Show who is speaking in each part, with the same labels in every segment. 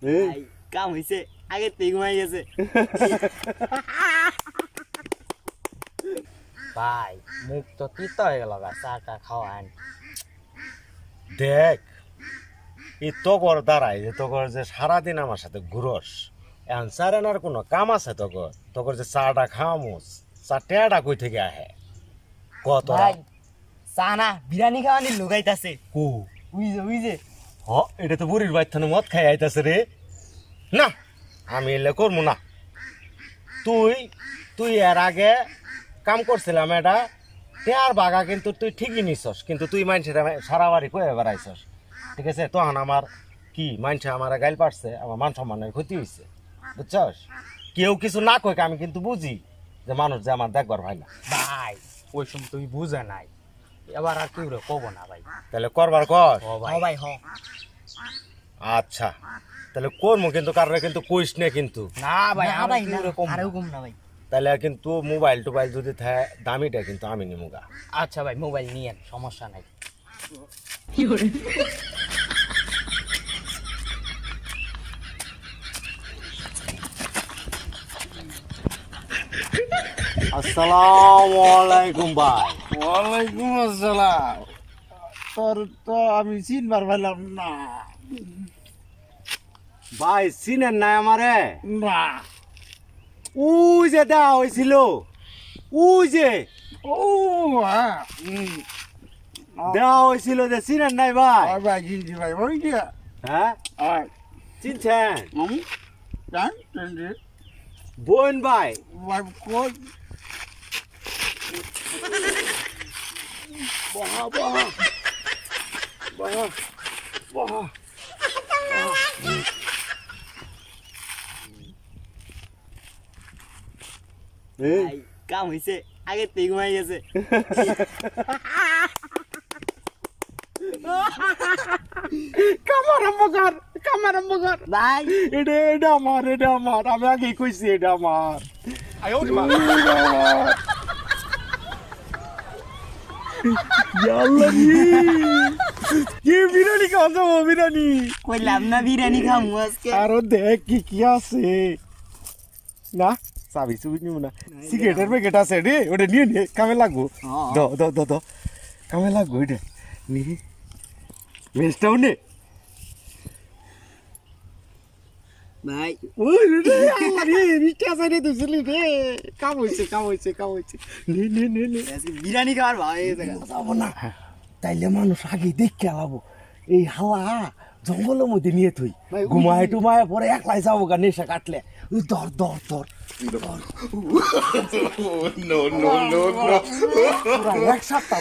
Speaker 1: ভাই কাম হইছে আগে থেকে ঘুমাই গেছে ভাই মুখ তো তিতা হয়ে গেল চাটা খাওয়ান
Speaker 2: দেখ এই তগর দাঁড়াই যে তগর যে সারাদিন আমার সাথে ঘুরস এখন চারেনার কোনো কাম আছে তগর যে চাটা খাওয়ামোস চা টেয়াটা কই থেকে আহে কত
Speaker 1: ভাই চা না বিরিয়ানি খাওয়ানি লুগাইতাছে
Speaker 2: কু
Speaker 1: উইজে
Speaker 2: হ এটা তো বুড়ির বাইথানে মদ খাই আইতাছে রে না আমি এলে করবো না তুই তুই এর আগে কাম করছিলাম এটা টেয়ার বাগা কিন্তু তুই ঠিকই নিছস কিন্তু তুই মানছে সারা বাড়ি কয়ে বেড়াইছস ঠিক আছে তখন আমার কি মানছে আমার গাইল পারছে আমার মান সম্মানের ক্ষতি হয়েছে বুঝছস কেউ কিছু না কই আমি কিন্তু বুঝি যে মানুষ যে আমার দেখবার ভাই না
Speaker 1: ভাই ওই সময় তুই বুঝে নাই এবার আর কেউ কব না ভাই
Speaker 2: তাহলে করবার কর
Speaker 1: ভাই হ
Speaker 2: আচ্ছা তাহলে করবো কিন্তু কারণে কিন্তু কইস না কিন্তু
Speaker 1: না ভাই ভাই আরও কম না ভাই
Speaker 2: তাহলে কিন্তু মোবাইল টোবাইল যদি থাকে দামিটা কিন্তু আমি নিমুগা
Speaker 1: আচ্ছা ভাই মোবাইল নিয়েন সমস্যা নাই
Speaker 2: আসসালামু আলাইকুম ভাই
Speaker 3: ওয়ালাইকুম আসসালাম তোর তো আমি চিনবার পারলাম না
Speaker 2: ভাই চিনেন নাই আমারে
Speaker 3: না
Speaker 2: ওই যে দেওয়া হয়েছিল ওই যে
Speaker 3: ও হ্যাঁ
Speaker 2: দেওয়া হয়েছিল যে চিনেন নাই ভাই
Speaker 3: ভাই চিনছি ভাই ওই যে
Speaker 2: হ্যাঁ চিনছেন
Speaker 3: জান চিনছি
Speaker 2: বোন ভাই
Speaker 3: ভাই কই
Speaker 2: বাহ বাহ বাহ বাহ
Speaker 1: ভাই কাম হইছে আগে থেকে ঘুমাই গেছে
Speaker 3: কামার মগার
Speaker 1: ভাই
Speaker 3: এটা আমার আমি আগে কইছি এটা আমার কি বিরিয়ানি খাওয়া যাবো বিরিয়ানি
Speaker 1: কইলাম না বিরিয়ানি খামু আজকে
Speaker 3: আরো দেখ কি আছে না চাবি চুবি নিব না সিগারেটের প্যাকেট আছে রে ওটা নিয়ে নে কামে লাগবো দ কামে লাগবো ওইটা নি মেজটাও নে
Speaker 1: ভাই
Speaker 3: ওই রে আল্লাহ রে মিষ্টি আছে রে তুই রে কাম হইছে নে
Speaker 1: আজকে বিরিয়ানি খাওয়ার ভাই
Speaker 3: যাবো না তাইলে মানুষ আগে দেখে আলাবো এই হাওয়া জঙ্গলের মধ্যে নিয়ে তুই ঘুমায় টুমায় পরে একলাই যাবো গা নেশা কাটলে ধর এক সপ্তাহ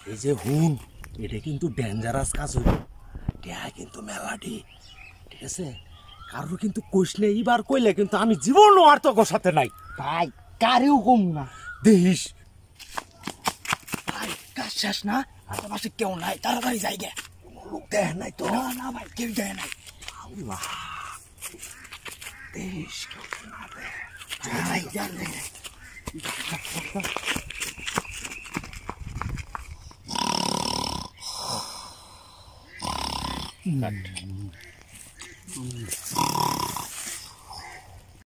Speaker 3: এই যে হুন এটা কিন্তু ডেঞ্জারাস কাজ হইব এটা কিন্তু মেলাটি ঠিক আছে কারো কিন্তু কইসলে এইবার কইলে কিন্তু আমি জীবন আর তোর সাথে নাই
Speaker 1: ভাই কারেও কম না
Speaker 3: দেখিস
Speaker 1: ভাই কাজ শেষ না আশেপাশে কেউ নাই তাড়াতাড়ি যাই গে
Speaker 3: লোক দেখ নাই তো
Speaker 1: না ভাই কেউ যায় নাই
Speaker 3: দেখিস কেউ না দেখ
Speaker 1: যাই যাই
Speaker 2: কাট